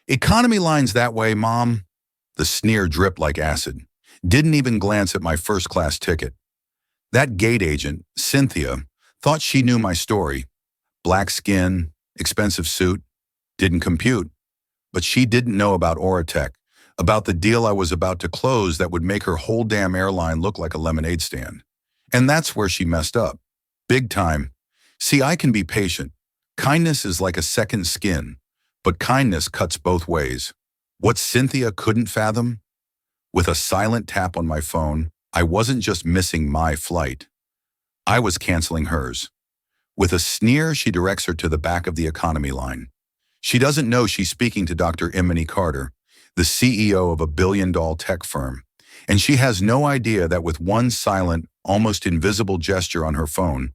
Economy line's that way, Mom. The sneer dripped like acid. Didn't even glance at my first-class ticket. That gate agent, Cynthia, thought she knew my story. Black skin, expensive suit, didn't compute. But she didn't know about Oratech, about the deal I was about to close that would make her whole damn airline look like a lemonade stand. And that's where she messed up. Big time. See, I can be patient. Kindness is like a second skin, but kindness cuts both ways. What Cynthia couldn't fathom? With a silent tap on my phone, I wasn't just missing my flight. I was canceling hers. With a sneer, she directs her to the back of the economy line. She doesn't know she's speaking to Dr. Emily Carter, the CEO of a billion-dollar tech firm, and she has no idea that with one silent, almost invisible gesture on her phone,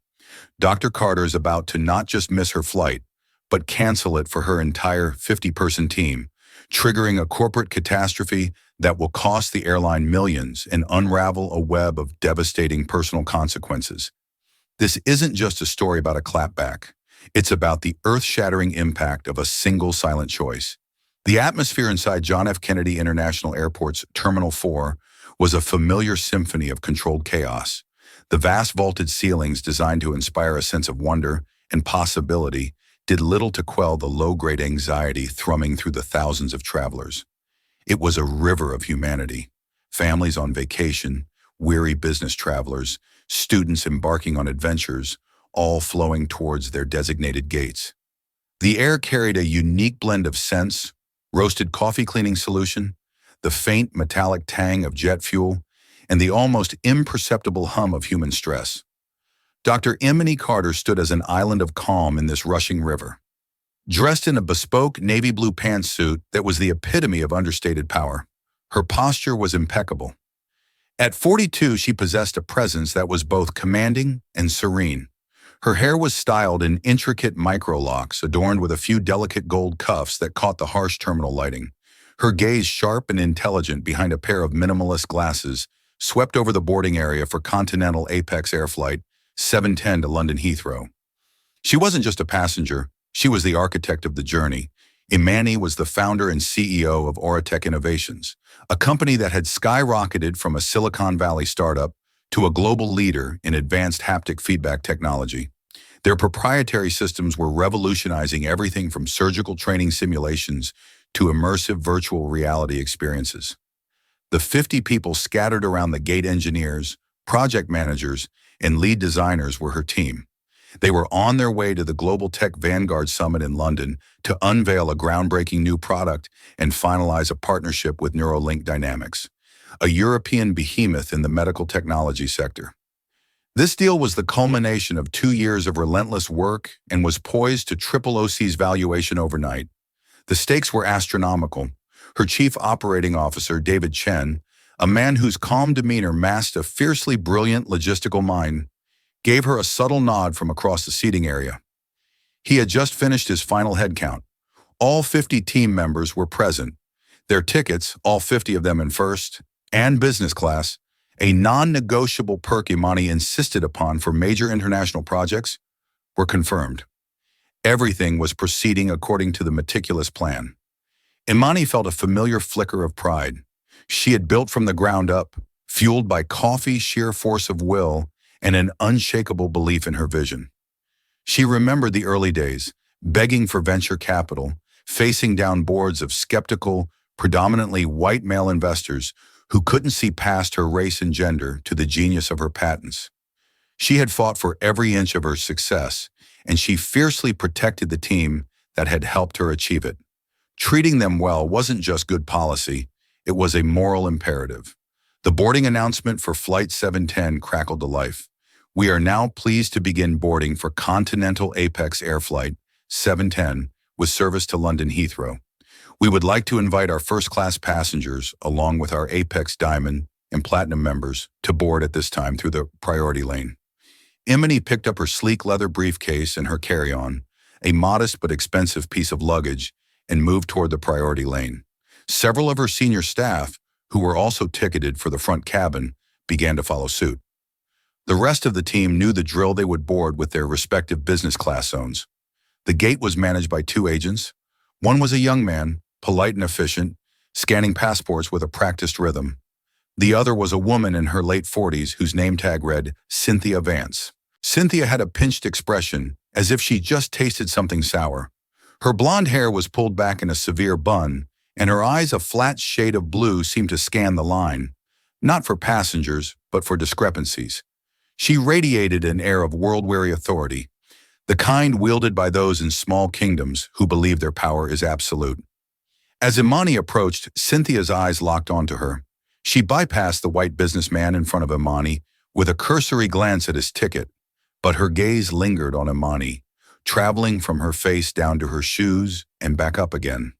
Dr. Carter is about to not just miss her flight, but cancel it for her entire 50-person team, triggering a corporate catastrophe that will cost the airline millions and unravel a web of devastating personal consequences. This isn't just a story about a clapback. It's about the earth-shattering impact of a single silent choice. The atmosphere inside John F. Kennedy International Airport's Terminal 4 was a familiar symphony of controlled chaos. The vast vaulted ceilings, designed to inspire a sense of wonder and possibility, did little to quell the low-grade anxiety thrumming through the thousands of travelers. It was a river of humanity. Families on vacation, weary business travelers, students embarking on adventures, all flowing towards their designated gates. The air carried a unique blend of scents: roasted coffee cleaning solution, the faint metallic tang of jet fuel, and the almost imperceptible hum of human stress. Dr. Emily Carter stood as an island of calm in this rushing river. Dressed in a bespoke navy blue pantsuit that was the epitome of understated power, her posture was impeccable. At 42, she possessed a presence that was both commanding and serene. Her hair was styled in intricate micro-locks, adorned with a few delicate gold cuffs that caught the harsh terminal lighting. Her gaze, sharp and intelligent behind a pair of minimalist glasses, swept over the boarding area for Continental Apex Air Flight 710 to London Heathrow. She wasn't just a passenger, she was the architect of the journey. Imani was the founder and CEO of Oratech Innovations, a company that had skyrocketed from a Silicon Valley startup to a global leader in advanced haptic feedback technology. Their proprietary systems were revolutionizing everything from surgical training simulations to immersive virtual reality experiences. The 50 people scattered around the gate engineers, project managers, and lead designers were her team. They were on their way to the Global Tech Vanguard Summit in London to unveil a groundbreaking new product and finalize a partnership with Neuralink Dynamics, a European behemoth in the medical technology sector. This deal was the culmination of 2 years of relentless work and was poised to triple OC's valuation overnight. The stakes were astronomical. Her chief operating officer, David Chen, a man whose calm demeanor masked a fiercely brilliant logistical mind, gave her a subtle nod from across the seating area. He had just finished his final headcount. All 50 team members were present. Their tickets, all 50 of them in first and business class, a non-negotiable perk Imani insisted upon for major international projects, were confirmed. Everything was proceeding according to the meticulous plan. Imani felt a familiar flicker of pride. She had built from the ground up, fueled by coffee's sheer force of will and an unshakable belief in her vision. She remembered the early days, begging for venture capital, facing down boards of skeptical, predominantly white male investors who couldn't see past her race and gender to the genius of her patents. She had fought for every inch of her success, and she fiercely protected the team that had helped her achieve it. Treating them well wasn't just good policy, it was a moral imperative. The boarding announcement for Flight 710 crackled to life. We are now pleased to begin boarding for Continental Apex Air Flight 710 with service to London Heathrow. We would like to invite our first-class passengers, along with our Apex Diamond and Platinum members, to board at this time through the priority lane. Imani picked up her sleek leather briefcase and her carry-on, a modest but expensive piece of luggage, and moved toward the priority lane. Several of her senior staff, who were also ticketed for the front cabin, began to follow suit. The rest of the team knew the drill. They would board with their respective business class zones. The gate was managed by 2 agents. One was a young man, polite and efficient, scanning passports with a practiced rhythm. The other was a woman in her late 40s whose name tag read Cynthia Vance. Cynthia had a pinched expression, as if she just tasted something sour. Her blonde hair was pulled back in a severe bun, and her eyes, a flat shade of blue, seemed to scan the line, not for passengers, but for discrepancies. She radiated an air of world-weary authority, the kind wielded by those in small kingdoms who believe their power is absolute. As Imani approached, Cynthia's eyes locked onto her. She bypassed the white businessman in front of Imani with a cursory glance at his ticket, but her gaze lingered on Imani, traveling from her face down to her shoes and back up again.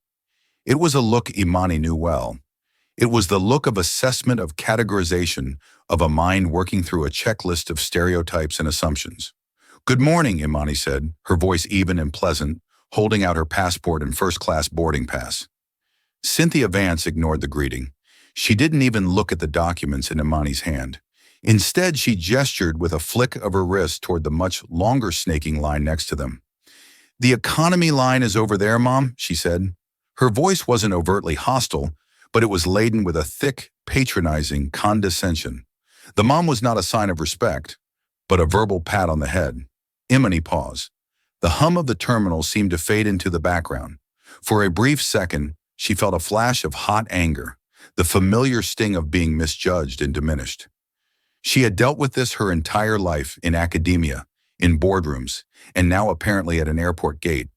It was a look Imani knew well. It was the look of assessment, of categorization, of a mind working through a checklist of stereotypes and assumptions. "Good morning," Imani said, her voice even and pleasant, holding out her passport and first-class boarding pass. Cynthia Vance ignored the greeting. She didn't even look at the documents in Imani's hand. Instead, she gestured with a flick of her wrist toward the much longer snaking line next to them. "The economy line is over there, Mom," she said. Her voice wasn't overtly hostile, but it was laden with a thick, patronizing condescension. The mom was not a sign of respect, but a verbal pat on the head. Imani paused. The hum of the terminal seemed to fade into the background. For a brief second, she felt a flash of hot anger, the familiar sting of being misjudged and diminished. She had dealt with this her entire life, in academia, in boardrooms, and now apparently at an airport gate.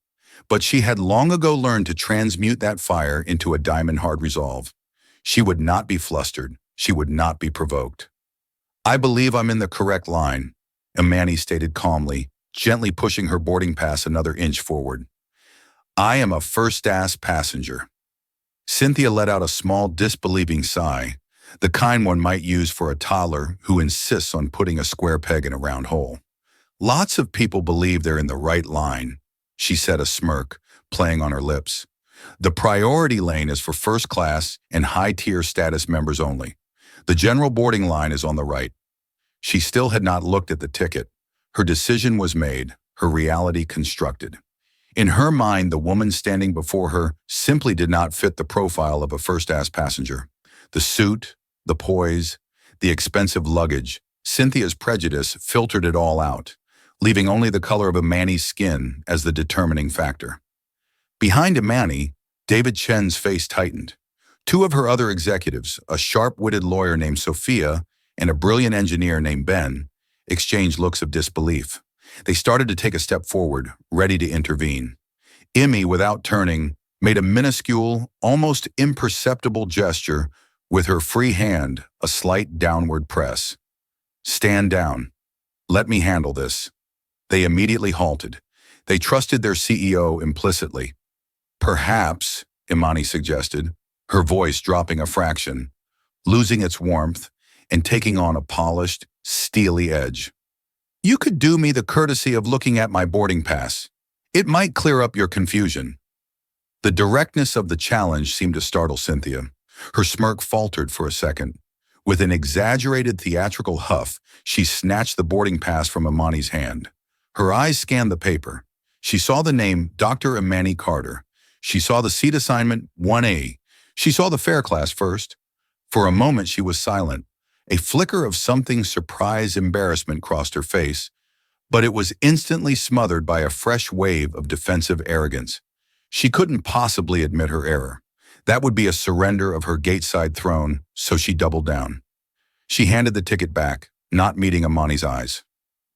But she had long ago learned to transmute that fire into a diamond-hard resolve. She would not be flustered. She would not be provoked. "I believe I'm in the correct line," Imani stated calmly, gently pushing her boarding pass another inch forward. "I am a first-class passenger." Cynthia let out a small, disbelieving sigh, the kind one might use for a toddler who insists on putting a square peg in a round hole. "Lots of people believe they're in the right line," she said, a smirk playing on her lips. "The priority lane is for first class and high-tier status members only. The general boarding line is on the right." She still had not looked at the ticket. Her decision was made, her reality constructed. In her mind, the woman standing before her simply did not fit the profile of a first-class passenger. The suit, the poise, the expensive luggage, Cynthia's prejudice filtered it all out, leaving only the color of Imani's skin as the determining factor. Behind Imani, David Chen's face tightened. Two of her other executives, a sharp-witted lawyer named Sophia and a brilliant engineer named Ben, exchanged looks of disbelief. They started to take a step forward, ready to intervene. Imi, without turning, made a minuscule, almost imperceptible gesture with her free hand, a slight downward press. "Stand down. Let me handle this." They immediately halted. They trusted their CEO implicitly. "Perhaps," Imani suggested, her voice dropping a fraction, losing its warmth and taking on a polished, steely edge. "You could do me the courtesy of looking at my boarding pass. It might clear up your confusion." The directness of the challenge seemed to startle Cynthia. Her smirk faltered for a second. With an exaggerated theatrical huff, she snatched the boarding pass from Imani's hand. Her eyes scanned the paper. She saw the name Dr. Imani Carter. She saw the seat assignment 1A. She saw the fare class first. For a moment she was silent. A flicker of something surprised embarrassment crossed her face, but it was instantly smothered by a fresh wave of defensive arrogance. She couldn't possibly admit her error. That would be a surrender of her gateside throne, so she doubled down. She handed the ticket back, not meeting Imani's eyes.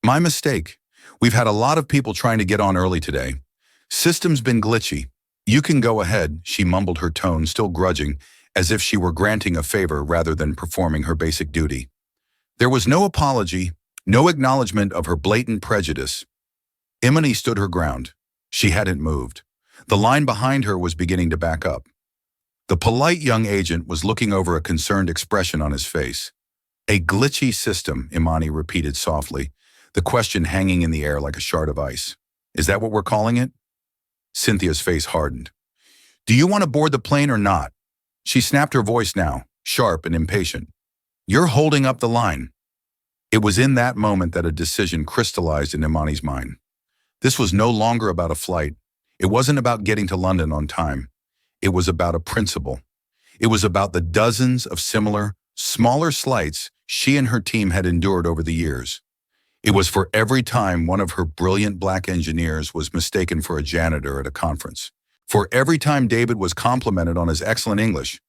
"My mistake. We've had a lot of people trying to get on early today. System's been glitchy. You can go ahead," she mumbled, her tone still grudging, as if she were granting a favor rather than performing her basic duty. There was no apology, no acknowledgement of her blatant prejudice. Imani stood her ground. She hadn't moved. The line behind her was beginning to back up. The polite young agent was looking over, a concerned expression on his face. "A glitchy system," Imani repeated softly, the question hanging in the air like a shard of ice. "Is that what we're calling it?" Cynthia's face hardened. "Do you want to board the plane or not?" She snapped, her voice now, sharp and impatient. "You're holding up the line." It was in that moment that a decision crystallized in Imani's mind. This was no longer about a flight. It wasn't about getting to London on time. It was about a principle. It was about the dozens of similar, smaller slights she and her team had endured over the years. It was for every time one of her brilliant black engineers was mistaken for a janitor at a conference. For every time David was complimented on his excellent English.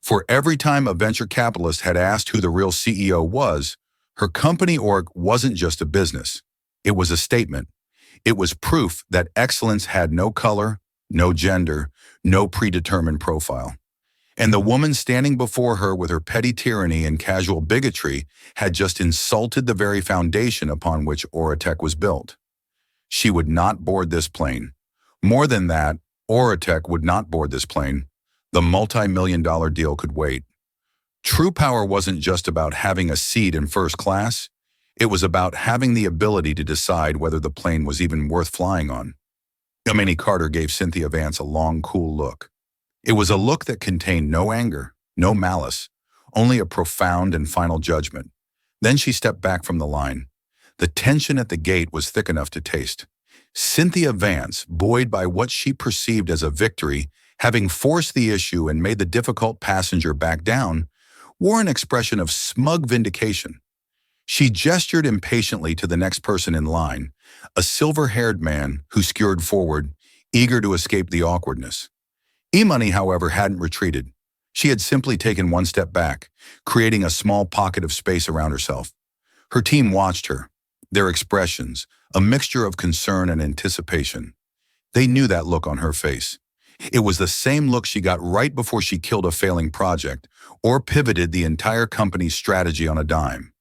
For every time a venture capitalist had asked who the real CEO was, her company org wasn't just a business. It was a statement. It was proof that excellence had no color, no gender, no predetermined profile. And the woman standing before her with her petty tyranny and casual bigotry had just insulted the very foundation upon which Oratech was built. She would not board this plane. More than that, Oratech would not board this plane. The multi-million-dollar deal could wait. True power wasn't just about having a seat in first class. It was about having the ability to decide whether the plane was even worth flying on. Imani Carter gave Cynthia Vance a long, cool look. It was a look that contained no anger, no malice, only a profound and final judgment. Then she stepped back from the line. The tension at the gate was thick enough to taste. Cynthia Vance, buoyed by what she perceived as a victory, having forced the issue and made the difficult passenger back down, wore an expression of smug vindication. She gestured impatiently to the next person in line, a silver-haired man who scurried forward, eager to escape the awkwardness. Imani, however, hadn't retreated. She had simply taken one step back, creating a small pocket of space around herself. Her team watched her, their expressions, a mixture of concern and anticipation. They knew that look on her face. It was the same look she got right before she killed a failing project or pivoted the entire company's strategy on a dime.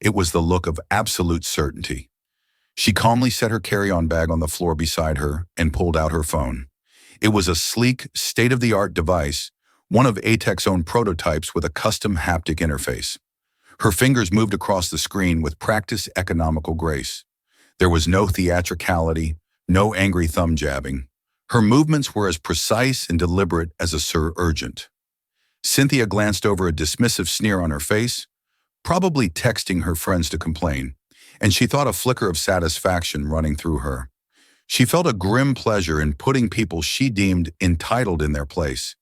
It was the look of absolute certainty. She calmly set her carry-on bag on the floor beside her and pulled out her phone. It was a sleek, state-of-the-art device, one of ATEC's own prototypes with a custom haptic interface. Her fingers moved across the screen with practiced economical grace. There was no theatricality, no angry thumb jabbing. Her movements were as precise and deliberate as a Sir Urgent. Cynthia glanced over a dismissive sneer on her face, probably texting her friends to complain, and she thought a flicker of satisfaction running through her. She felt a grim pleasure in putting people she deemed entitled in their place.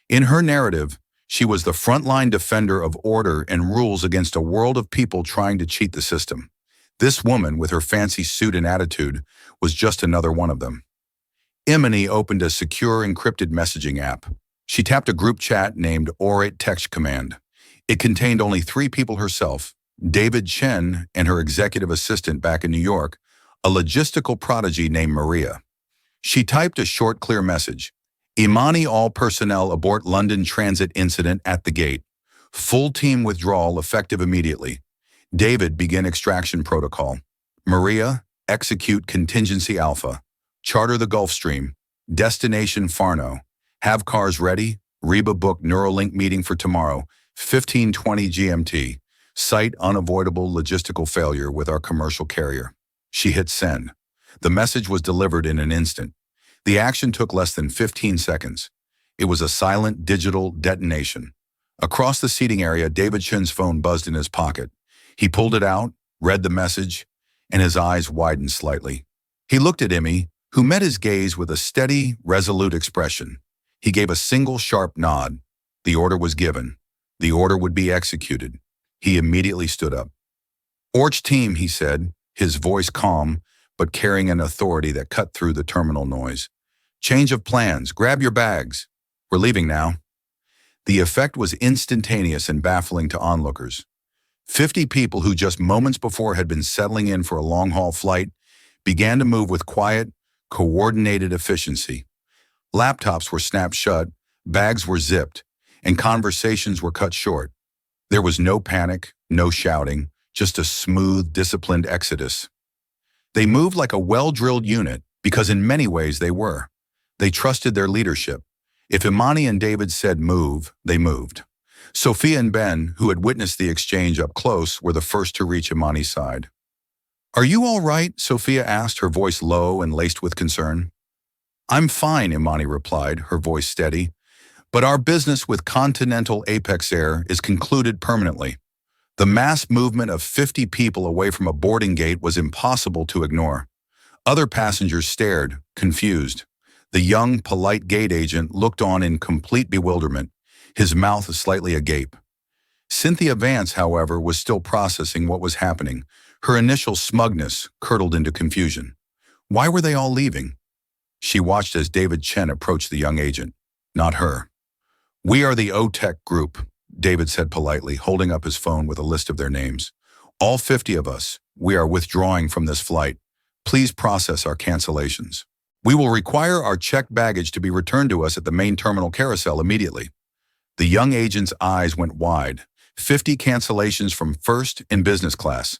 In her narrative, she was the frontline defender of order and rules against a world of people trying to cheat the system. This woman, with her fancy suit and attitude, was just another one of them. Imani opened a secure encrypted messaging app. She tapped a group chat named Orate Text Command. It contained only 3 people herself, David Chen and her executive assistant back in New York, a logistical prodigy named Maria. She typed a short, clear message. Imani, all personnel abort London transit incident at the gate. Full team withdrawal effective immediately. David, begin extraction protocol. Maria, execute contingency alpha. Charter the Gulfstream. Destination Farno. Have cars ready. Reba booked Neuralink meeting for tomorrow, 15:20 GMT. Site unavoidable logistical failure with our commercial carrier. She hit send. The message was delivered in an instant. The action took less than 15 seconds. It was a silent digital detonation. Across the seating area, David Chen's phone buzzed in his pocket. He pulled it out, read the message, and his eyes widened slightly. He looked at Immi, who met his gaze with a steady, resolute expression. He gave a single sharp nod. The order was given. The order would be executed. He immediately stood up. Orch team, he said, his voice calm, but carrying an authority that cut through the terminal noise. Change of plans. Grab your bags. We're leaving now. The effect was instantaneous and baffling to onlookers. 50 people who just moments before had been settling in for a long-haul flight began to move with quiet, coordinated efficiency. Laptops were snapped shut, bags were zipped, and conversations were cut short. There was no panic, no shouting, just a smooth, disciplined exodus. They moved like a well-drilled unit because in many ways they were. They trusted their leadership. If Imani and David said move, they moved. Sophia and Ben, who had witnessed the exchange up close, were the first to reach Imani's side. Are you all right? Sophia asked, her voice low and laced with concern. I'm fine, Imani replied, her voice steady. But our business with Continental Apex Air is concluded permanently. The mass movement of 50 people away from a boarding gate was impossible to ignore. Other passengers stared, confused. The young, polite gate agent looked on in complete bewilderment, his mouth slightly agape. Cynthia Vance, however, was still processing what was happening. Her initial smugness curdled into confusion. Why were they all leaving? She watched as David Chen approached the young agent. Not her. "We are the OTEC group," David said politely, holding up his phone with a list of their names. "All 50 of us, we are withdrawing from this flight. Please process our cancellations. We will require our checked baggage to be returned to us at the main terminal carousel immediately." The young agent's eyes went wide. 50 cancellations from first and business class.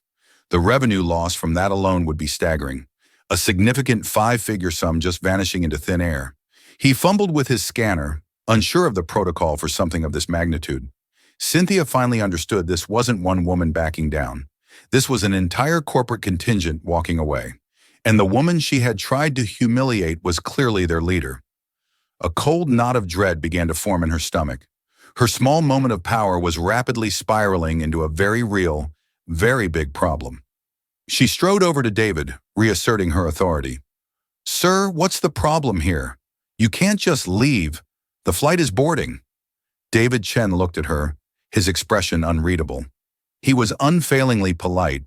The revenue loss from that alone would be staggering. A significant 5-figure sum just vanishing into thin air. He fumbled with his scanner, unsure of the protocol for something of this magnitude. Cynthia finally understood this wasn't one woman backing down. This was an entire corporate contingent walking away. And the woman she had tried to humiliate was clearly their leader. A cold knot of dread began to form in her stomach. Her small moment of power was rapidly spiraling into a very real, very big problem. She strode over to David, reasserting her authority. "Sir, what's the problem here? You can't just leave. The flight is boarding." David Chen looked at her, his expression unreadable. He was unfailingly polite,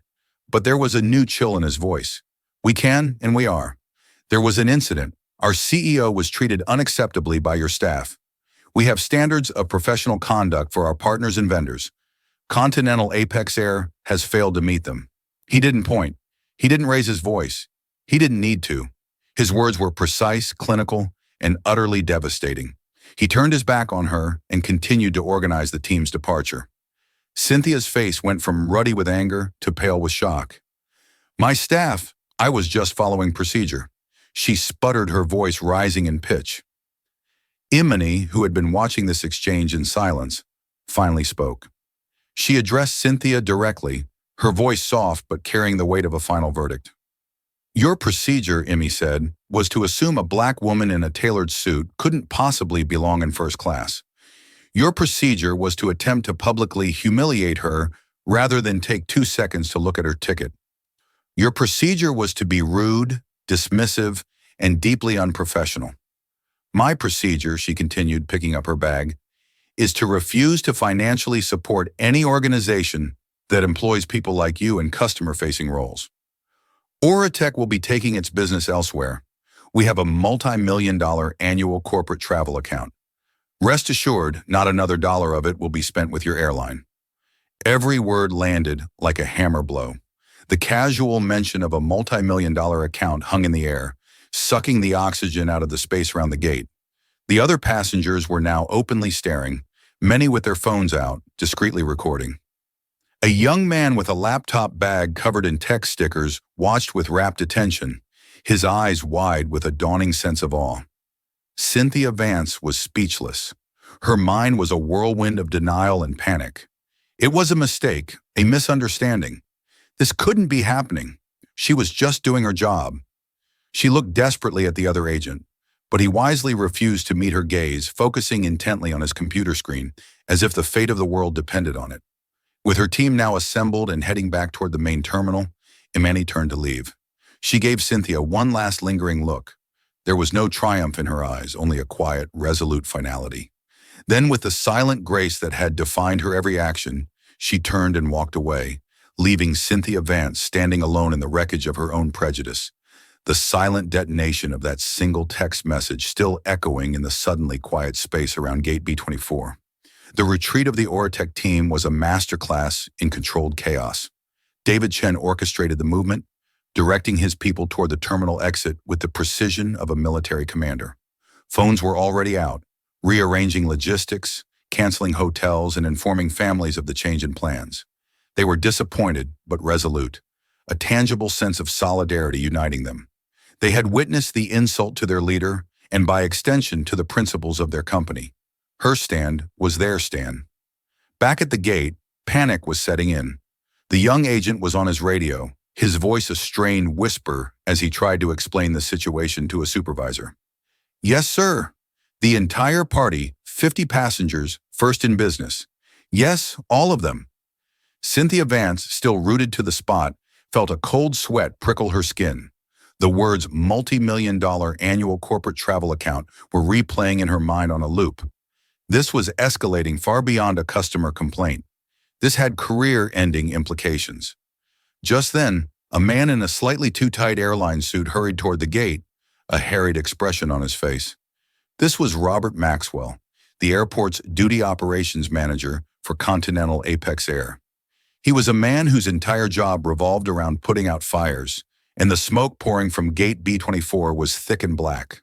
but there was a new chill in his voice. "We can, and we are. There was an incident. Our CEO was treated unacceptably by your staff. We have standards of professional conduct for our partners and vendors. Continental Apex Air has failed to meet them." He didn't point. He didn't raise his voice. He didn't need to. His words were precise, clinical, and utterly devastating. He turned his back on her and continued to organize the team's departure. Cynthia's face went from ruddy with anger to pale with shock. "My staff, I was just following procedure." She sputtered, her voice rising in pitch. Imani, who had been watching this exchange in silence, finally spoke. She addressed Cynthia directly, her voice soft but carrying the weight of a final verdict. "Your procedure," Imi said, "was to assume a black woman in a tailored suit couldn't possibly belong in first class. Your procedure was to attempt to publicly humiliate her rather than take 2 seconds to look at her ticket. Your procedure was to be rude, dismissive, and deeply unprofessional. My procedure," she continued, picking up her bag, "is to refuse to financially support any organization that employs people like you in customer-facing roles. Oratech will be taking its business elsewhere. We have a multi-million-dollar annual corporate travel account. Rest assured, not another dollar of it will be spent with your airline." Every word landed like a hammer blow. The casual mention of a multi-million-dollar account hung in the air, sucking the oxygen out of the space around the gate. The other passengers were now openly staring, many with their phones out, discreetly recording. A young man with a laptop bag covered in text stickers watched with rapt attention, his eyes wide with a dawning sense of awe. Cynthia Vance was speechless. Her mind was a whirlwind of denial and panic. It was a mistake, a misunderstanding. This couldn't be happening. She was just doing her job. She looked desperately at the other agent, but he wisely refused to meet her gaze, focusing intently on his computer screen, as if the fate of the world depended on it. With her team now assembled and heading back toward the main terminal, Imani turned to leave. She gave Cynthia one last lingering look. There was no triumph in her eyes, only a quiet, resolute finality. Then, with the silent grace that had defined her every action, she turned and walked away, leaving Cynthia Vance standing alone in the wreckage of her own prejudice, the silent detonation of that single text message still echoing in the suddenly quiet space around Gate B24. The retreat of the Oratech team was a masterclass in controlled chaos. David Chen orchestrated the movement, directing his people toward the terminal exit with the precision of a military commander. Phones were already out, rearranging logistics, canceling hotels, and informing families of the change in plans. They were disappointed but resolute, a tangible sense of solidarity uniting them. They had witnessed the insult to their leader and by extension to the principles of their company. Her stand was their stand. Back at the gate, panic was setting in. The young agent was on his radio, his voice a strained whisper as he tried to explain the situation to a supervisor. "Yes, sir. The entire party, 50 passengers, first in business. Yes, all of them." Cynthia Vance, still rooted to the spot, felt a cold sweat prickle her skin. The words multi-million-dollar annual corporate travel account were replaying in her mind on a loop. This was escalating far beyond a customer complaint. This had career-ending implications. Just then, a man in a slightly too tight airline suit hurried toward the gate, a harried expression on his face. This was Robert Maxwell, the airport's duty operations manager for Continental Apex Air. He was a man whose entire job revolved around putting out fires, and the smoke pouring from gate B-24 was thick and black.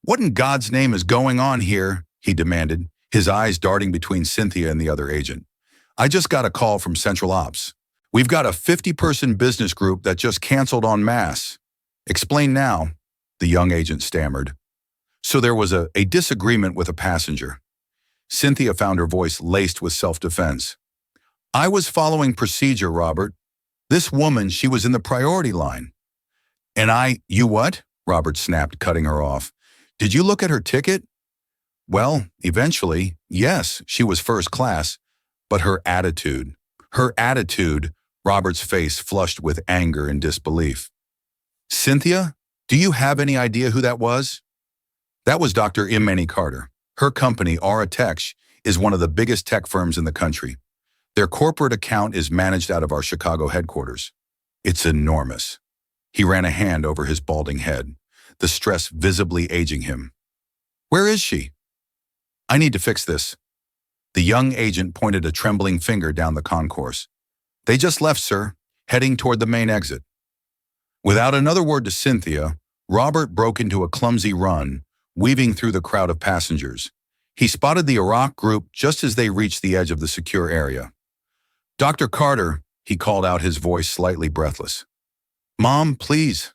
"What in God's name is going on here?" he demanded, his eyes darting between Cynthia and the other agent. "I just got a call from Central Ops. We've got a 50-person business group that just canceled en masse." "Explain now," the young agent stammered. "So there was a disagreement with a passenger." Cynthia found her voice laced with self-defense. "I was following procedure, Robert. This woman, she was in the priority line." "And you what?" Robert snapped, cutting her off. "Did you look at her ticket?" "Well, eventually, yes, she was first class, but her attitude, Robert's face flushed with anger and disbelief. "Cynthia, do you have any idea who that was?" "That was Dr. Imani Carter. Her company, Aura Tech, is one of the biggest tech firms in the country. Their corporate account is managed out of our Chicago headquarters. It's enormous." He ran a hand over his balding head, the stress visibly aging him. "Where is she?" "I need to fix this." The young agent pointed a trembling finger down the concourse. "They just left, sir, heading toward the main exit." Without another word to Cynthia, Robert broke into a clumsy run, weaving through the crowd of passengers. He spotted the Iraq group just as they reached the edge of the secure area. "Dr. Carter," he called out, his voice slightly breathless. "Mom, please,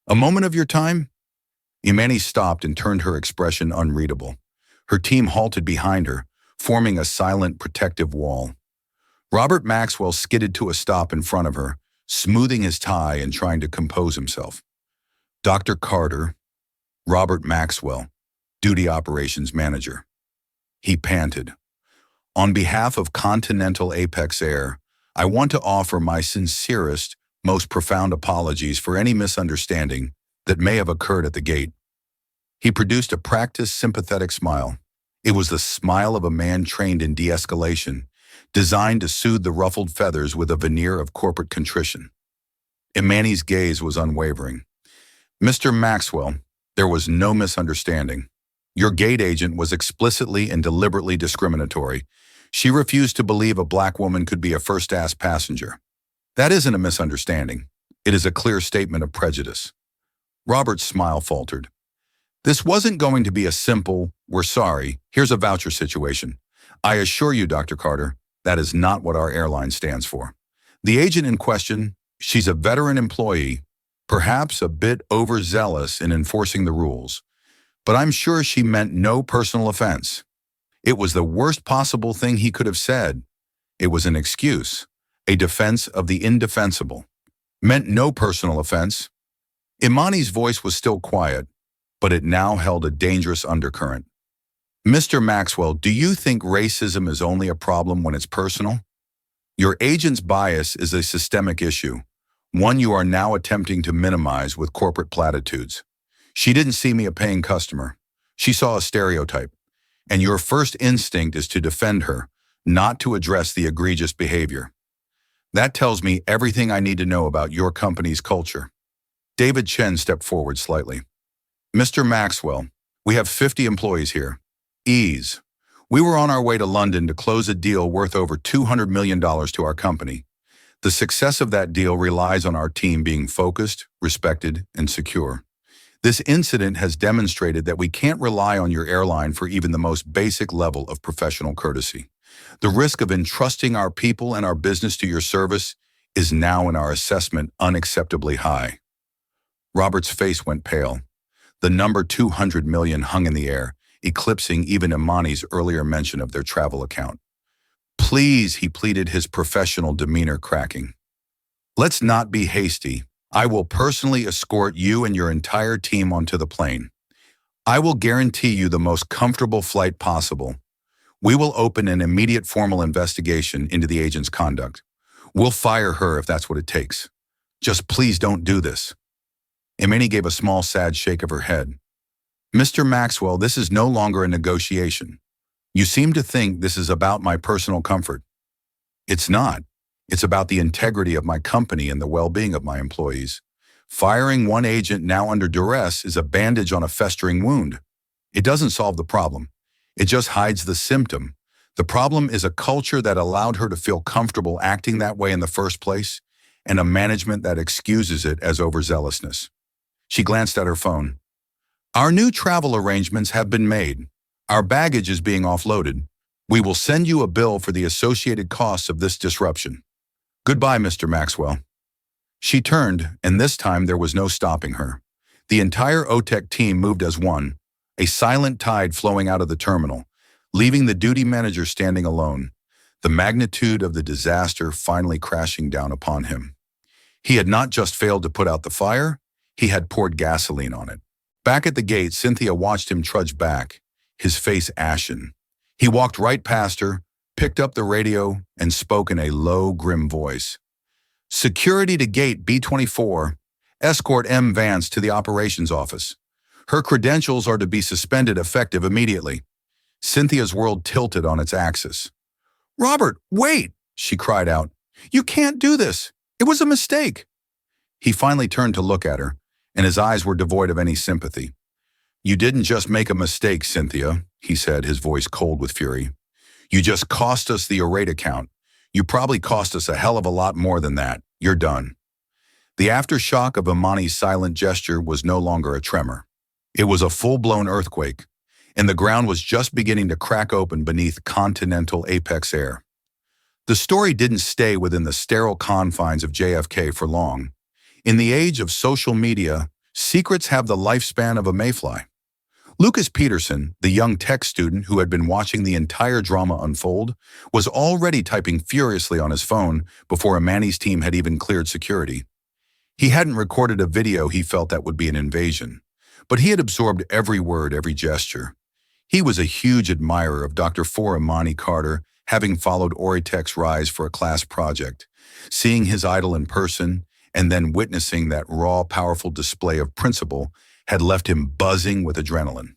a moment of your time?" Imani stopped and turned, her expression unreadable. Her team halted behind her, forming a silent, protective wall. Robert Maxwell skidded to a stop in front of her, smoothing his tie and trying to compose himself. "Dr. Carter, Robert Maxwell, Duty Operations Manager." He panted. "On behalf of Continental Apex Air, I want to offer my sincerest, most profound apologies for any misunderstanding that may have occurred at the gate." He produced a practiced, sympathetic smile. It was the smile of a man trained in de-escalation, designed to soothe the ruffled feathers with a veneer of corporate contrition. Imani's gaze was unwavering. "Mr. Maxwell, there was no misunderstanding. Your gate agent was explicitly and deliberately discriminatory. She refused to believe a black woman could be a first-class passenger. That isn't a misunderstanding. It is a clear statement of prejudice." Robert's smile faltered. "This wasn't going to be a simple, 'we're sorry, here's a voucher' situation. I assure you, Dr. Carter, that is not what our airline stands for. The agent in question, she's a veteran employee, perhaps a bit overzealous in enforcing the rules, but I'm sure she meant no personal offense. It was the worst possible thing he could have said. It was an excuse, a defense of the indefensible. Meant no personal offense." Imani's voice was still quiet, but it now held a dangerous undercurrent. "Mr. Maxwell, do you think racism is only a problem when it's personal? Your agent's bias is a systemic issue, one you are now attempting to minimize with corporate platitudes. She didn't see me a paying customer. She saw a stereotype, and your first instinct is to defend her, not to address the egregious behavior. That tells me everything I need to know about your company's culture." David Chen stepped forward slightly. "Mr. Maxwell, we have 50 employees here. Ease. We were on our way to London to close a deal worth over $200 million to our company. The success of that deal relies on our team being focused, respected, and secure. This incident has demonstrated that we can't rely on your airline for even the most basic level of professional courtesy. The risk of entrusting our people and our business to your service is now, in our assessment, unacceptably high." Robert's face went pale. The number 200 million hung in the air, eclipsing even Imani's earlier mention of their travel account. "Please," he pleaded, his professional demeanor cracking. "Let's not be hasty. I will personally escort you and your entire team onto the plane. I will guarantee you the most comfortable flight possible. We will open an immediate formal investigation into the agent's conduct. We'll fire her if that's what it takes. Just please don't do this." Imani gave a small, sad shake of her head. Mr. Maxwell, this is no longer a negotiation. You seem to think this is about my personal comfort. It's not. It's about the integrity of my company and the well-being of my employees. Firing one agent now under duress is a bandage on a festering wound. It doesn't solve the problem. It just hides the symptom. The problem is a culture that allowed her to feel comfortable acting that way in the first place, and a management that excuses it as overzealousness. She glanced at her phone. Our new travel arrangements have been made. Our baggage is being offloaded. We will send you a bill for the associated costs of this disruption. Goodbye, Mr. Maxwell. She turned, and this time there was no stopping her. The entire OTEC team moved as one, a silent tide flowing out of the terminal, leaving the duty manager standing alone, the magnitude of the disaster finally crashing down upon him. He had not just failed to put out the fire, he had poured gasoline on it. Back at the gate, Cynthia watched him trudge back, his face ashen. He walked right past her, picked up the radio, and spoke in a low, grim voice. Security to gate B24. Escort M. Vance to the operations office. Her credentials are to be suspended effective immediately. Cynthia's world tilted on its axis. Robert, wait, she cried out. You can't do this. It was a mistake. He finally turned to look at her, and his eyes were devoid of any sympathy. You didn't just make a mistake, Cynthia, he said, his voice cold with fury. You just cost us the Orate account. You probably cost us a hell of a lot more than that. You're done. The aftershock of Imani's silent gesture was no longer a tremor. It was a full-blown earthquake, and the ground was just beginning to crack open beneath continental Apex Air. The story didn't stay within the sterile confines of JFK for long. In the age of social media, secrets have the lifespan of a mayfly. Lucas Peterson, the young tech student who had been watching the entire drama unfold, was already typing furiously on his phone before Imani's team had even cleared security. He hadn't recorded a video he felt that would be an invasion, but he had absorbed every word, every gesture. He was a huge admirer of Dr. Imani Carter, having followed Oritech's rise for a class project, seeing his idol in person, and then witnessing that raw, powerful display of principle had left him buzzing with adrenaline.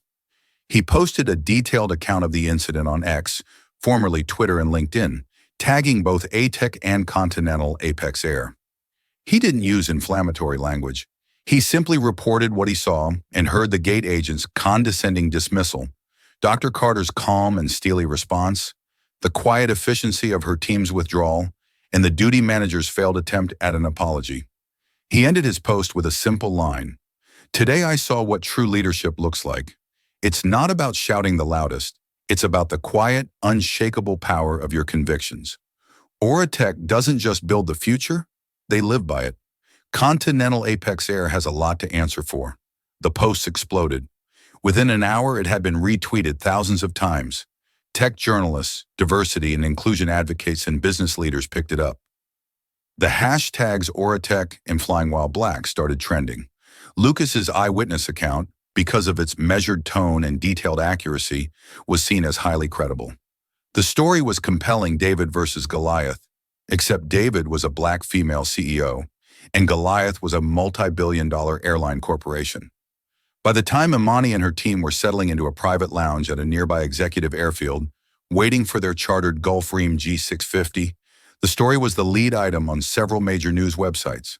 He posted a detailed account of the incident on X, formerly Twitter and LinkedIn, tagging both ATEC and Continental Apex Air. He didn't use inflammatory language. He simply reported what he saw and heard the gate agent's condescending dismissal, Dr. Carter's calm and steely response, the quiet efficiency of her team's withdrawal, and the duty manager's failed attempt at an apology. He ended his post with a simple line. Today I saw what true leadership looks like. It's not about shouting the loudest. It's about the quiet, unshakable power of your convictions. Oritech doesn't just build the future, they live by it. Continental Apex Air has a lot to answer for. The posts exploded. Within an hour, it had been retweeted thousands of times. Tech journalists, diversity and inclusion advocates, and business leaders picked it up. The hashtags Oritech and Flying While Black started trending. Lucas's eyewitness account, because of its measured tone and detailed accuracy, was seen as highly credible. The story was compelling David versus Goliath, except David was a black female CEO, and Goliath was a multi-billion-dollar airline corporation. By the time Imani and her team were settling into a private lounge at a nearby executive airfield, waiting for their chartered Gulfstream G650, the story was the lead item on several major news websites.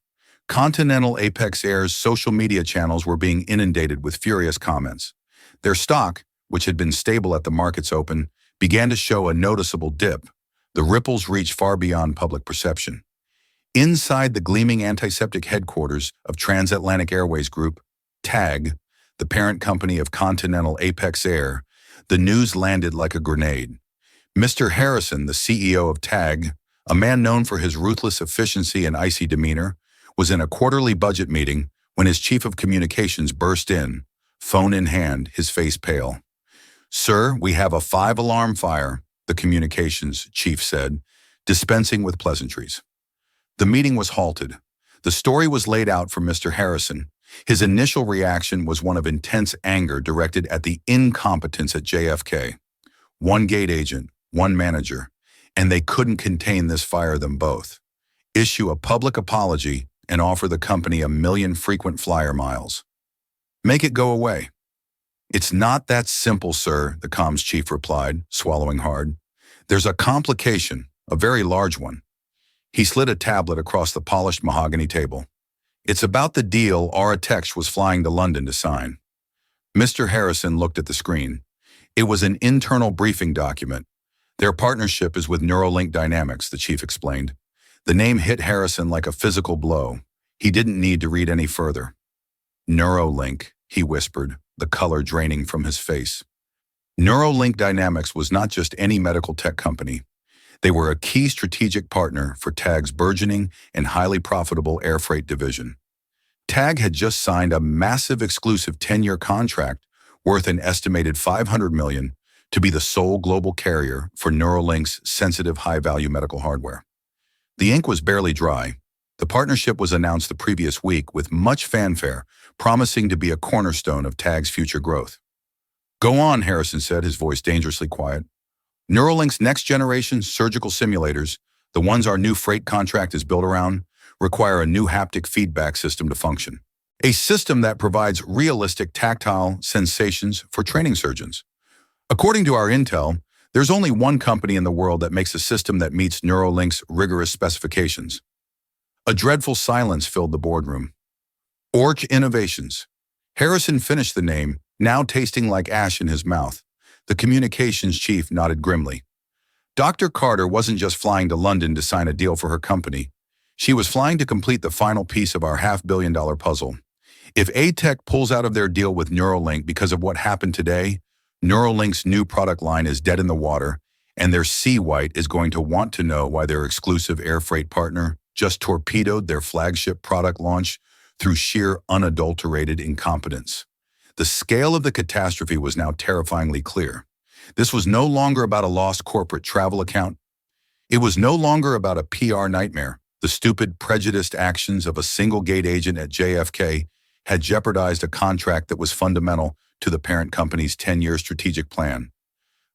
Continental Apex Air's social media channels were being inundated with furious comments. Their stock, which had been stable at the market's open, began to show a noticeable dip. The ripples reached far beyond public perception. Inside the gleaming antiseptic headquarters of Transatlantic Airways Group, TAG, the parent company of Continental Apex Air, the news landed like a grenade. Mr. Harrison, the CEO of TAG, a man known for his ruthless efficiency and icy demeanor, was in a quarterly budget meeting when his chief of communications burst in, phone in hand, his face pale. "Sir, we have a 5-alarm fire," the communications chief said, dispensing with pleasantries. The meeting was halted. The story was laid out for Mr. Harrison. His initial reaction was one of intense anger directed at the incompetence at JFK. One gate agent, one manager, and they couldn't contain this fire them both. Issue a public apology, and offer the company 1 million frequent flyer miles. Make it go away. It's not that simple, sir, the comms chief replied, swallowing hard. There's a complication, a very large one. He slid a tablet across the polished mahogany table. It's about the deal Aura Tech was flying to London to sign. Mr. Harrison looked at the screen. It was an internal briefing document. Their partnership is with Neuralink Dynamics, the chief explained. The name hit Harrison like a physical blow. He didn't need to read any further. Neuralink, he whispered, the color draining from his face. Neuralink Dynamics was not just any medical tech company. They were a key strategic partner for TAG's burgeoning and highly profitable air freight division. TAG had just signed a massive exclusive 10-year contract worth an estimated $500 million to be the sole global carrier for Neuralink's sensitive high-value medical hardware. The ink was barely dry. The partnership was announced the previous week with much fanfare, promising to be a cornerstone of TAG's future growth. Go on, Harrison said, his voice dangerously quiet. Neuralink's next-generation surgical simulators, the ones our new freight contract is built around, require a new haptic feedback system to function. A system that provides realistic tactile sensations for training surgeons. According to our intel, there's only one company in the world that makes a system that meets Neuralink's rigorous specifications. A dreadful silence filled the boardroom. Orch Innovations. Harrison finished the name, now tasting like ash in his mouth. The communications chief nodded grimly. Dr. Carter wasn't just flying to London to sign a deal for her company. She was flying to complete the final piece of our $500 million puzzle. If ATech pulls out of their deal with Neuralink because of what happened today, Neuralink's new product line is dead in the water, and their C-White is going to want to know why their exclusive air freight partner just torpedoed their flagship product launch through sheer unadulterated incompetence. The scale of the catastrophe was now terrifyingly clear. This was no longer about a lost corporate travel account. It was no longer about a PR nightmare. The stupid, prejudiced actions of a single gate agent at JFK had jeopardized a contract that was fundamental to the parent company's 10-year strategic plan.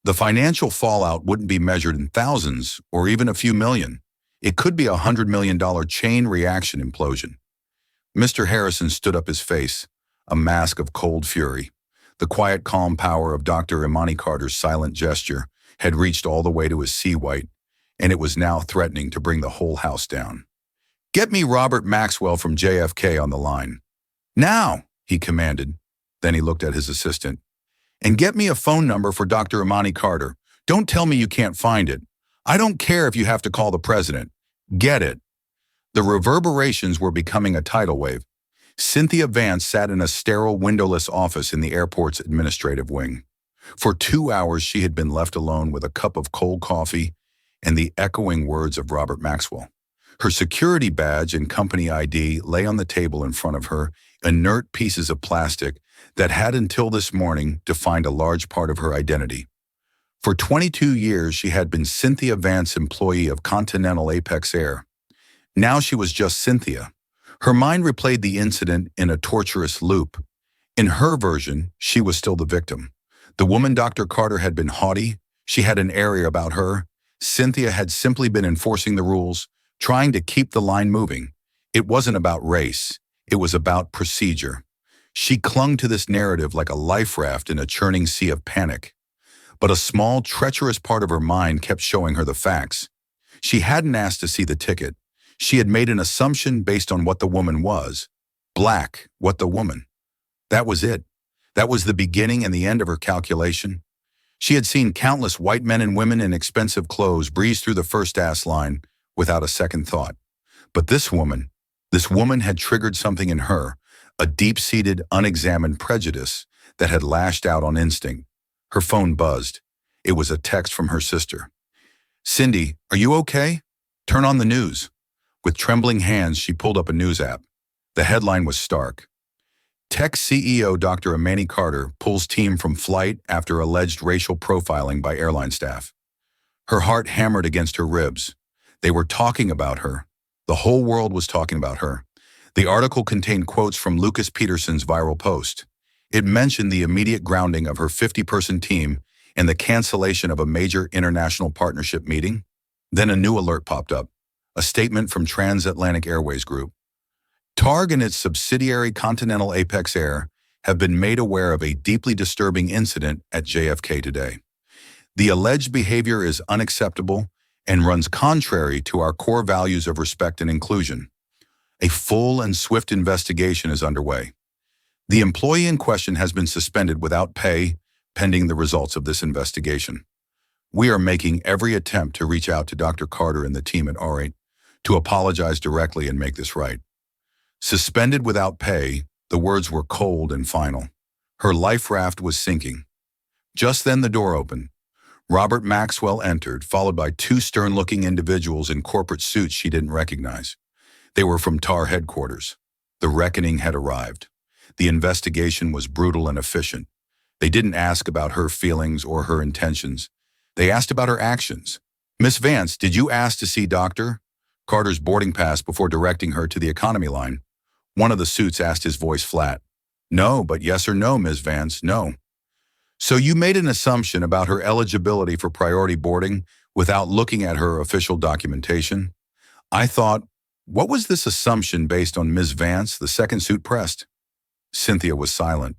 The financial fallout wouldn't be measured in thousands or even a few million. It could be a $100 million chain reaction implosion. Mr. Harrison stood up his face, a mask of cold fury. The quiet, calm power of Dr. Imani Carter's silent gesture had reached all the way to his C-White, and it was now threatening to bring the whole house down. Get me Robert Maxwell from JFK on the line. Now, he commanded. Then he looked at his assistant. And get me a phone number for Dr. Imani Carter. Don't tell me you can't find it. I don't care if you have to call the president. Get it. The reverberations were becoming a tidal wave. Cynthia Vance sat in a sterile, windowless office in the airport's administrative wing. For 2 hours, she had been left alone with a cup of cold coffee and the echoing words of Robert Maxwell. Her security badge and company ID lay on the table in front of her, inert pieces of plastic that had until this morning defined a large part of her identity. For 22 years, she had been Cynthia Vance, employee of Continental Apex Air. Now she was just Cynthia. Her mind replayed the incident in a torturous loop. In her version, she was still the victim. The woman Dr. Carter had been haughty. She had an area about her. Cynthia had simply been enforcing the rules, trying to keep the line moving. It wasn't about race. It was about procedure. She clung to this narrative like a life raft in a churning sea of panic. But a small, treacherous part of her mind kept showing her the facts. She hadn't asked to see the ticket. She had made an assumption based on what the woman was. Black, what the woman. That was it. That was the beginning and the end of her calculation. She had seen countless white men and women in expensive clothes breeze through the first-ass line without a second thought. But this woman had triggered something in her, a deep-seated, unexamined prejudice that had lashed out on instinct. Her phone buzzed. It was a text from her sister. Cindy, are you okay? Turn on the news. With trembling hands, she pulled up a news app. The headline was stark. Tech CEO Dr. Imani Carter pulls team from flight after alleged racial profiling by airline staff. Her heart hammered against her ribs. They were talking about her. The whole world was talking about her. The article contained quotes from Lucas Peterson's viral post. It mentioned the immediate grounding of her 50-person team and the cancellation of a major international partnership meeting. Then a new alert popped up, a statement from Transatlantic Airways Group. TARG and its subsidiary Continental Apex Air have been made aware of a deeply disturbing incident at JFK today. The alleged behavior is unacceptable and runs contrary to our core values of respect and inclusion. A full and swift investigation is underway. The employee in question has been suspended without pay, pending the results of this investigation. We are making every attempt to reach out to Dr. Carter and the team at R8 to apologize directly and make this right. Suspended without pay, the words were cold and final. Her life raft was sinking. Just then the door opened. Robert Maxwell entered, followed by two stern-looking individuals in corporate suits she didn't recognize. They were from TAR headquarters. The reckoning had arrived. The investigation was brutal and efficient. They didn't ask about her feelings or her intentions. They asked about her actions. "Miss Vance, did you ask to see Dr. Carter's boarding pass before directing her to the economy line?" One of the suits asked, his voice flat. "No, but yes or no, Ms. Vance, no." "So you made an assumption about her eligibility for priority boarding without looking at her official documentation?" I thought, what was this assumption based on, Ms. Vance? The second suit pressed. Cynthia was silent.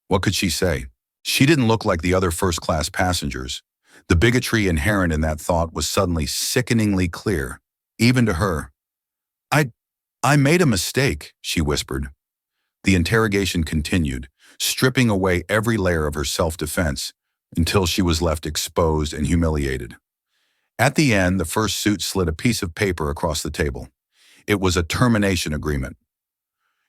What could she say? She didn't look like the other first-class passengers. The bigotry inherent in that thought was suddenly sickeningly clear, even to her. I made a mistake," she whispered. The interrogation continued, stripping away every layer of her self-defense until she was left exposed and humiliated. At the end, the first suit slid a piece of paper across the table. It was a termination agreement.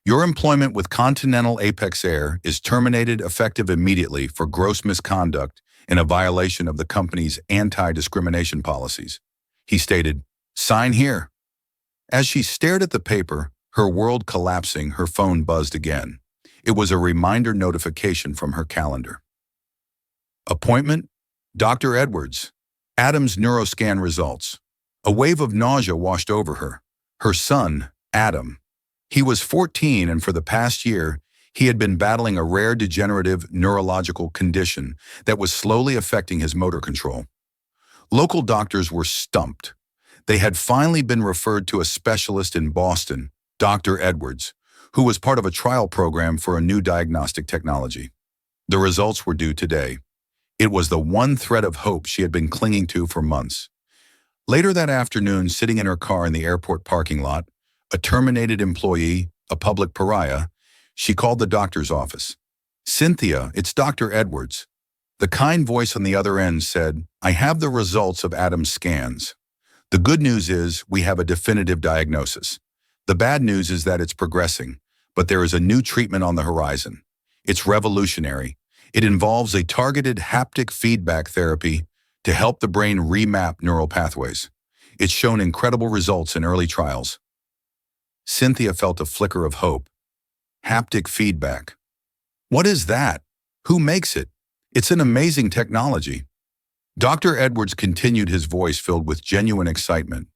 "Your employment with Continental Apex Air is terminated effective immediately for gross misconduct and a violation of the company's anti-discrimination policies," he stated. "Sign here." As she stared at the paper, her world collapsing, her phone buzzed again. It was a reminder notification from her calendar. Appointment? Dr. Edwards. Adam's neuroscan results. A wave of nausea washed over her. Her son, Adam. He was 14, and for the past year, he had been battling a rare degenerative neurological condition that was slowly affecting his motor control. Local doctors were stumped. They had finally been referred to a specialist in Boston, Dr. Edwards, who was part of a trial program for a new diagnostic technology. The results were due today. It was the one thread of hope she had been clinging to for months. Later that afternoon, sitting in her car in the airport parking lot, a terminated employee, a public pariah, she called the doctor's office. "Cynthia, it's Dr. Edwards." The kind voice on the other end said, "I have the results of Adam's scans. The good news is we have a definitive diagnosis. The bad news is that it's progressing, but there is a new treatment on the horizon. It's revolutionary. It involves a targeted haptic feedback therapy to help the brain remap neural pathways. It's shown incredible results in early trials." Cynthia felt a flicker of hope. Haptic feedback. What is that? Who makes it? It's an amazing technology. Dr. Edwards continued, his voice filled with genuine excitement.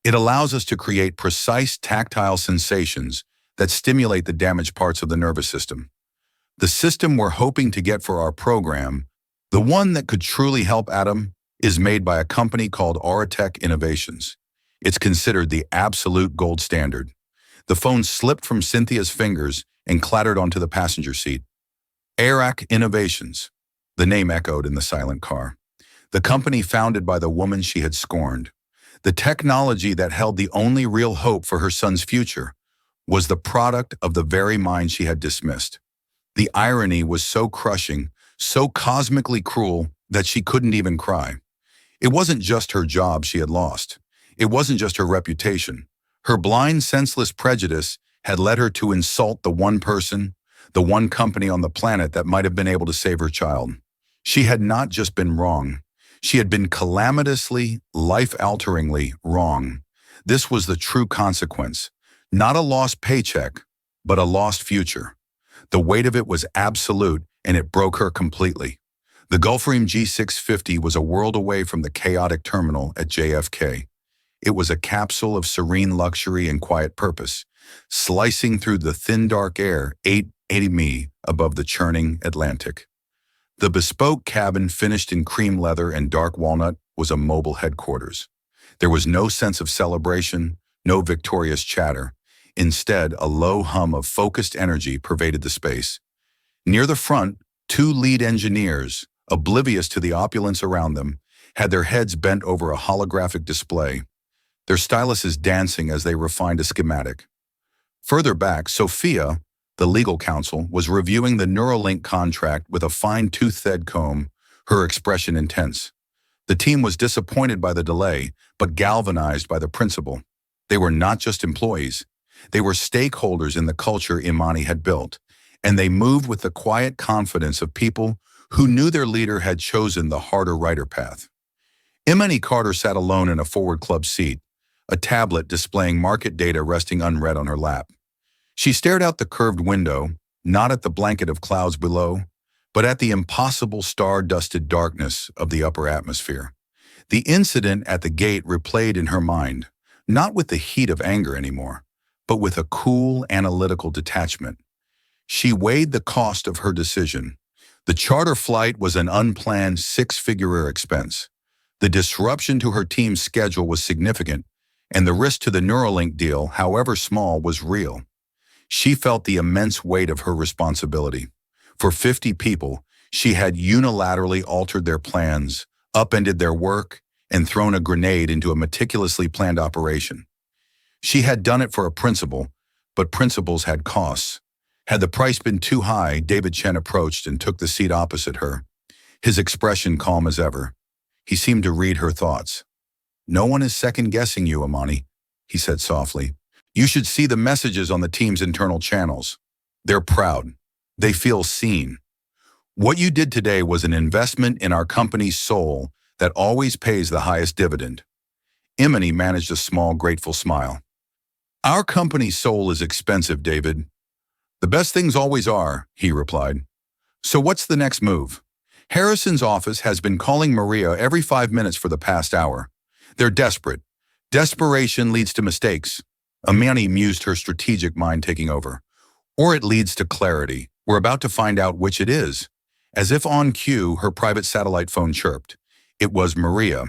"It allows us to create precise tactile sensations that stimulate the damaged parts of the nervous system. The system we're hoping to get for our program, the one that could truly help Adam, is made by a company called Auratech Innovations. It's considered the absolute gold standard." The phone slipped from Cynthia's fingers and clattered onto the passenger seat. Auratech Innovations. The name echoed in the silent car. The company founded by the woman she had scorned. The technology that held the only real hope for her son's future was the product of the very mind she had dismissed. The irony was so crushing, so cosmically cruel, that she couldn't even cry. It wasn't just her job she had lost. It wasn't just her reputation. Her blind, senseless prejudice had led her to insult the one person, the one company on the planet that might have been able to save her child. She had not just been wrong. She had been calamitously, life-alteringly wrong. This was the true consequence. Not a lost paycheck, but a lost future. The weight of it was absolute, and it broke her completely. The Gulfstream G650 was a world away from the chaotic terminal at JFK. It was a capsule of serene luxury and quiet purpose, slicing through the thin, dark air 880 mi above the churning Atlantic. The bespoke cabin, finished in cream leather and dark walnut, was a mobile headquarters. There was no sense of celebration, no victorious chatter. Instead, a low hum of focused energy pervaded the space. Near the front, two lead engineers, oblivious to the opulence around them, had their heads bent over a holographic display, their styluses dancing as they refined a schematic. Further back, Sophia, the legal counsel, was reviewing the Neuralink contract with a fine-toothed comb, her expression intense. The team was disappointed by the delay, but galvanized by the principle. They were not just employees. They were stakeholders in the culture Imani had built, and they moved with the quiet confidence of people who knew their leader had chosen the harder writer path. Imani Carter sat alone in a Forward Club seat, a tablet displaying market data resting unread on her lap. She stared out the curved window, not at the blanket of clouds below, but at the impossible star-dusted darkness of the upper atmosphere. The incident at the gate replayed in her mind, not with the heat of anger anymore, but with a cool, analytical detachment. She weighed the cost of her decision. The charter flight was an unplanned six-figure expense. The disruption to her team's schedule was significant, and the risk to the Neuralink deal, however small, was real. She felt the immense weight of her responsibility. For 50 people, she had unilaterally altered their plans, upended their work, and thrown a grenade into a meticulously planned operation. She had done it for a principle, but principles had costs. Had the price been too high, David Chen approached and took the seat opposite her, his expression calm as ever. He seemed to read her thoughts. "No one is second-guessing you, Imani," he said softly. "You should see the messages on the team's internal channels. They're proud. They feel seen. What you did today was an investment in our company's soul that always pays the highest dividend." Imani managed a small, grateful smile. "Our company's soul is expensive, David." "The best things always are," he replied. "So what's the next move?" "Harrison's office has been calling Maria every 5 minutes for the past hour. They're desperate. Desperation leads to mistakes." Imani mused, her strategic mind taking over. "Or it leads to clarity. We're about to find out which it is." As if on cue, her private satellite phone chirped. It was Maria.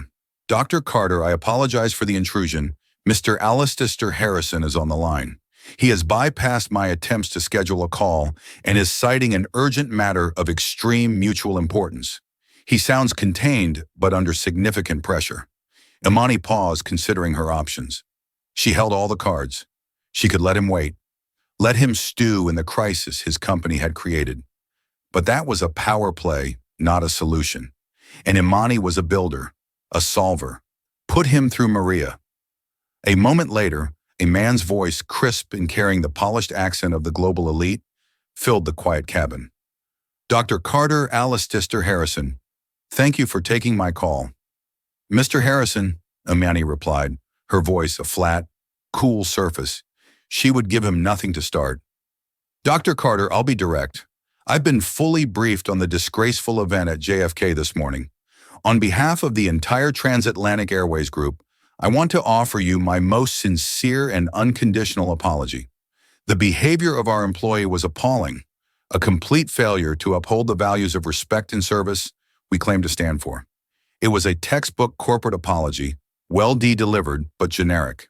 "Dr. Carter, I apologize for the intrusion. Mr. Alistair Harrison is on the line. He has bypassed my attempts to schedule a call and is citing an urgent matter of extreme mutual importance. He sounds contained, but under significant pressure." Imani paused, considering her options. She held all the cards. She could let him wait. Let him stew in the crisis his company had created. But that was a power play, not a solution. And Imani was a builder, a solver. Put him through Maria. A moment later, a man's voice, crisp and carrying the polished accent of the global elite, filled the quiet cabin. "Dr. Carter Alistair Harrison, thank you for taking my call." "Mr. Harrison," Imani replied, her voice a flat, cool surface. She would give him nothing to start. "Dr. Carter, I'll be direct. I've been fully briefed on the disgraceful event at JFK this morning. On behalf of the entire Transatlantic Airways Group, I want to offer you my most sincere and unconditional apology. The behavior of our employee was appalling, a complete failure to uphold the values of respect and service we claim to stand for. It was a textbook corporate apology, well delivered, but generic."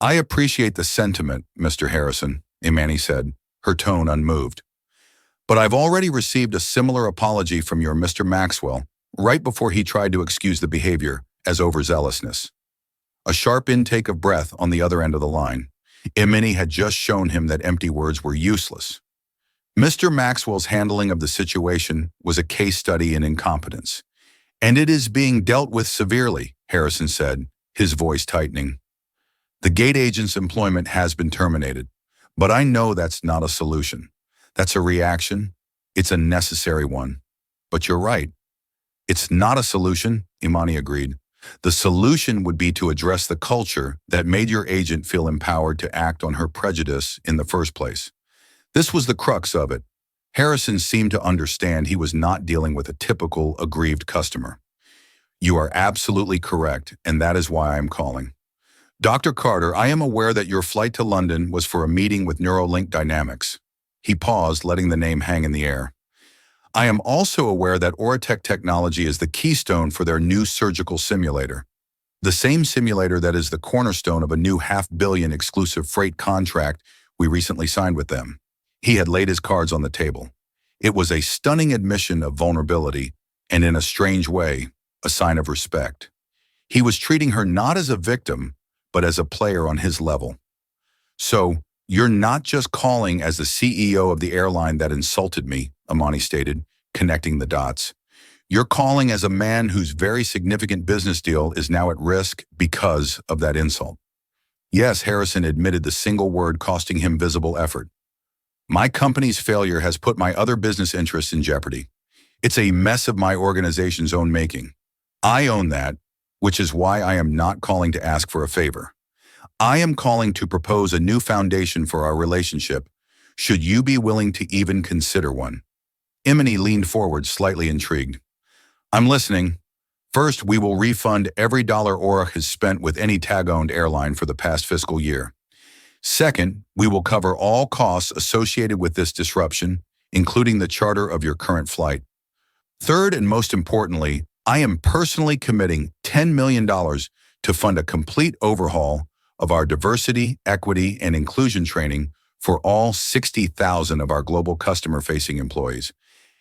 "I appreciate the sentiment, Mr. Harrison," Imani said, her tone unmoved. "But I've already received a similar apology from your Mr. Maxwell right before he tried to excuse the behavior as overzealousness." A sharp intake of breath on the other end of the line. Imani had just shown him that empty words were useless. Mr. Maxwell's handling of the situation was a case study in incompetence. "And it is being dealt with severely," Harrison said, his voice tightening. "The gate agent's employment has been terminated, but I know that's not a solution. That's a reaction. It's a necessary one. But you're right. It's not a solution," Imani agreed. "The solution would be to address the culture that made your agent feel empowered to act on her prejudice in the first place." This was the crux of it. Harrison seemed to understand he was not dealing with a typical aggrieved customer. "You are absolutely correct, and that is why I am calling. Dr. Carter, I am aware that your flight to London was for a meeting with Neuralink Dynamics." He paused, letting the name hang in the air. "I am also aware that Oratech technology is the keystone for their new surgical simulator." The same simulator that is the cornerstone of a new $500 million exclusive freight contract we recently signed with them. He had laid his cards on the table. It was a stunning admission of vulnerability and, in a strange way, a sign of respect. He was treating her not as a victim, but as a player on his level. "So, you're not just calling as the CEO of the airline that insulted me," Imani stated, connecting the dots. "You're calling as a man whose very significant business deal is now at risk because of that insult." "Yes," Harrison admitted, the single word costing him visible effort. "My company's failure has put my other business interests in jeopardy. It's a mess of my organization's own making. I own that, which is why I am not calling to ask for a favor. I am calling to propose a new foundation for our relationship, should you be willing to even consider one." Imani leaned forward, slightly intrigued. "I'm listening. First, we will refund every dollar Aura has spent with any tag-owned airline for the past fiscal year. Second, we will cover all costs associated with this disruption, including the charter of your current flight. Third, and most importantly, I am personally committing $10 million to fund a complete overhaul of our diversity, equity, and inclusion training for all 60,000 of our global customer-facing employees.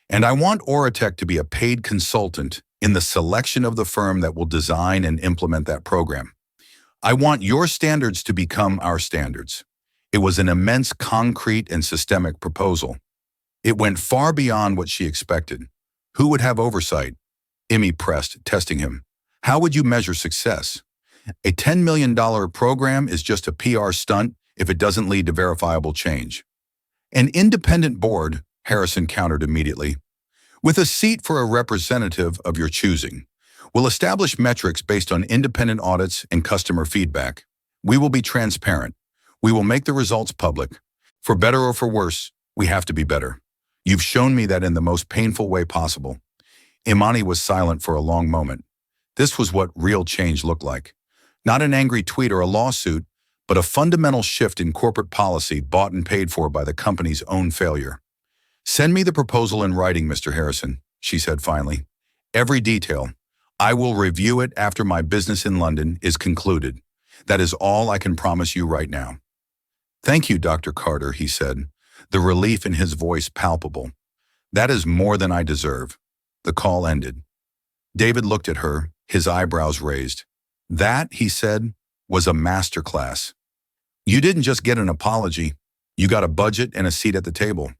And I want Auratech to be a paid consultant in the selection of the firm that will design and implement that program. I want your standards to become our standards." It was an immense, concrete, and systemic proposal. It went far beyond what she expected. Who would have oversight? Imani pressed, testing him. How would you measure success? A $10 million program is just a PR stunt if it doesn't lead to verifiable change. "An independent board," Harrison countered immediately, "with a seat for a representative of your choosing. We'll establish metrics based on independent audits and customer feedback. We will be transparent. We will make the results public. For better or for worse, we have to be better. You've shown me that in the most painful way possible." Imani was silent for a long moment. This was what real change looked like. Not an angry tweet or a lawsuit, but a fundamental shift in corporate policy bought and paid for by the company's own failure. "Send me the proposal in writing, Mr. Harrison," she said finally. "Every detail. I will review it after my business in London is concluded. That is all I can promise you right now." "Thank you, Dr. Carter," he said, the relief in his voice palpable. "That is more than I deserve." The call ended. David looked at her, his eyebrows raised. "That," he said, "was a masterclass. You didn't just get an apology. You got a budget and a seat at the table."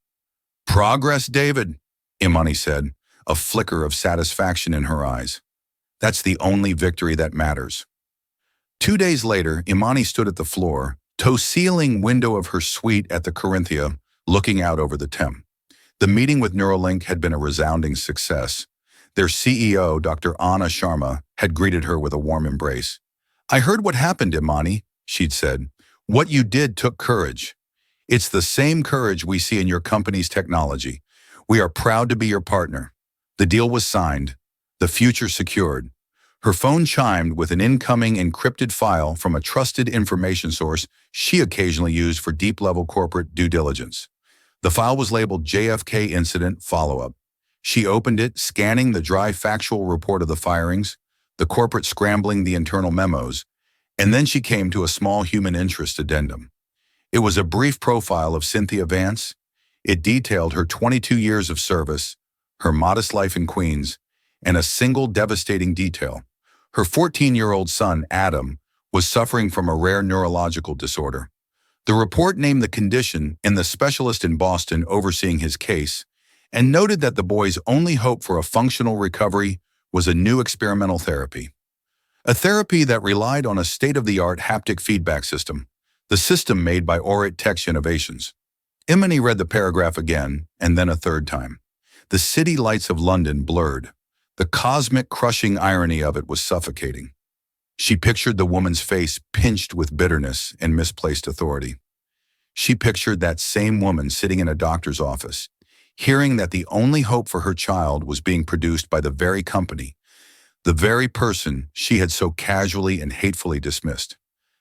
"Progress, David," Imani said, a flicker of satisfaction in her eyes. "That's the only victory that matters." 2 days later, Imani stood at the floor, toe-ceiling window of her suite at the Corinthia, looking out over the Thames. The meeting with Neuralink had been a resounding success. Their CEO, Dr. Anna Sharma, had greeted her with a warm embrace. "I heard what happened, Imani," she'd said. "What you did took courage. It's the same courage we see in your company's technology. We are proud to be your partner." The deal was signed, the future secured. Her phone chimed with an incoming encrypted file from a trusted information source she occasionally used for deep-level corporate due diligence. The file was labeled JFK Incident Follow-Up. She opened it, scanning the dry factual report of the firings, the corporate scrambling the internal memos, and then she came to a small human interest addendum. It was a brief profile of Cynthia Vance. It detailed her 22 years of service, her modest life in Queens, and a single devastating detail. Her 14-year-old son, Adam, was suffering from a rare neurological disorder. The report named the condition and the specialist in Boston overseeing his case, and noted that the boy's only hope for a functional recovery was a new experimental therapy. A therapy that relied on a state-of-the-art haptic feedback system, the system made by Auratech Innovations. Imani read the paragraph again, and then a third time. The city lights of London blurred. The cosmic, crushing irony of it was suffocating. She pictured the woman's face pinched with bitterness and misplaced authority. She pictured that same woman sitting in a doctor's office, hearing that the only hope for her child was being produced by the very company, the very person she had so casually and hatefully dismissed.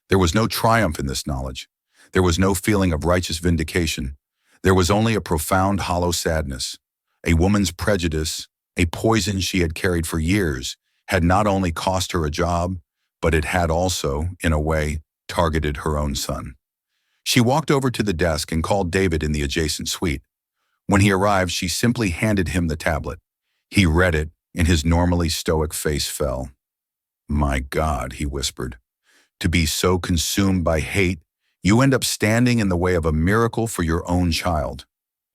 There was no triumph in this knowledge. There was no feeling of righteous vindication. There was only a profound, hollow sadness. A woman's prejudice, a poison she had carried for years, had not only cost her a job, but it had also, in a way, targeted her own son. She walked over to the desk and called David in the adjacent suite. When he arrived, she simply handed him the tablet. He read it, and his normally stoic face fell. "My God," he whispered, "to be so consumed by hate, you end up standing in the way of a miracle for your own child."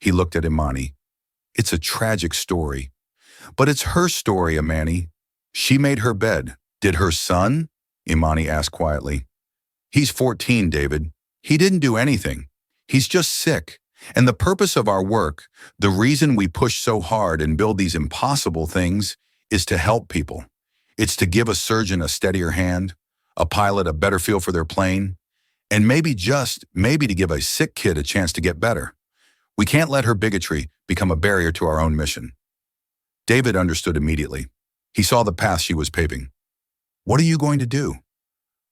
He looked at Imani. "It's a tragic story. But it's her story, Imani. She made her bed. Did her son?" Imani asked quietly. "He's 14, David. He didn't do anything. He's just sick. And the purpose of our work, the reason we push so hard and build these impossible things, is to help people. It's to give a surgeon a steadier hand, a pilot a better feel for their plane, and maybe to give a sick kid a chance to get better. We can't let her bigotry become a barrier to our own mission." David understood immediately. He saw the path she was paving. "What are you going to do?"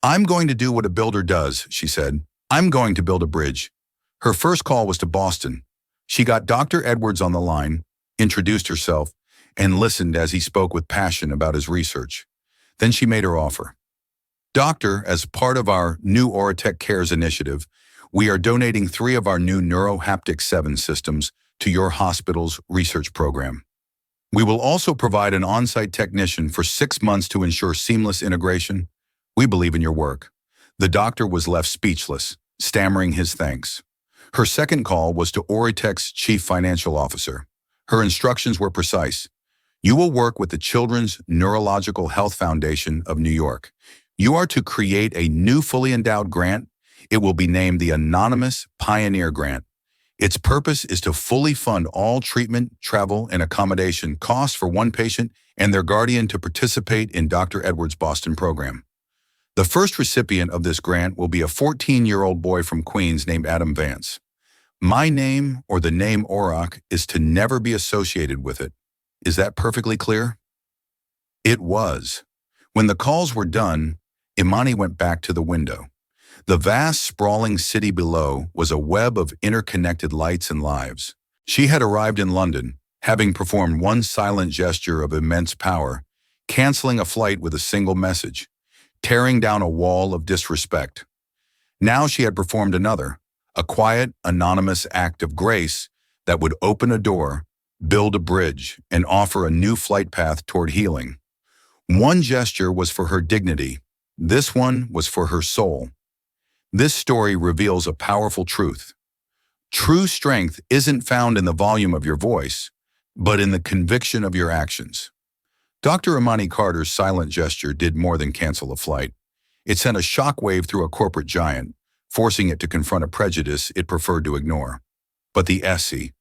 "I'm going to do what a builder does," she said. "I'm going to build a bridge." Her first call was to Boston. She got Dr. Edwards on the line, introduced herself, and listened as he spoke with passion about his research. Then she made her offer. "Doctor, as part of our new Oratech Cares initiative, we are donating 3 of our new NeuroHaptic 7 systems to your hospital's research program. We will also provide an on-site technician for 6 months to ensure seamless integration. We believe in your work." The doctor was left speechless, stammering his thanks. Her second call was to Oratech's chief financial officer. Her instructions were precise. "You will work with the Children's Neurological Health Foundation of New York. You are to create a new fully endowed grant. It will be named the Anonymous Pioneer Grant. Its purpose is to fully fund all treatment, travel, and accommodation costs for one patient and their guardian to participate in Dr. Edwards' Boston program. The first recipient of this grant will be a 14-year-old boy from Queens named Adam Vance. My name, or the name Auroch, is to never be associated with it. Is that perfectly clear?" It was. When the calls were done, Imani went back to the window. The vast, sprawling city below was a web of interconnected lights and lives. She had arrived in London, having performed one silent gesture of immense power, canceling a flight with a single message, tearing down a wall of disrespect. Now she had performed another, a quiet, anonymous act of grace that would open a door, build a bridge, and offer a new flight path toward healing. One gesture was for her dignity. This one was for her soul. This story reveals a powerful truth. True strength isn't found in the volume of your voice, but in the conviction of your actions. Dr. Imani Carter's silent gesture did more than cancel a flight. It sent a shockwave through a corporate giant, forcing it to confront a prejudice it preferred to ignore. But the Essie,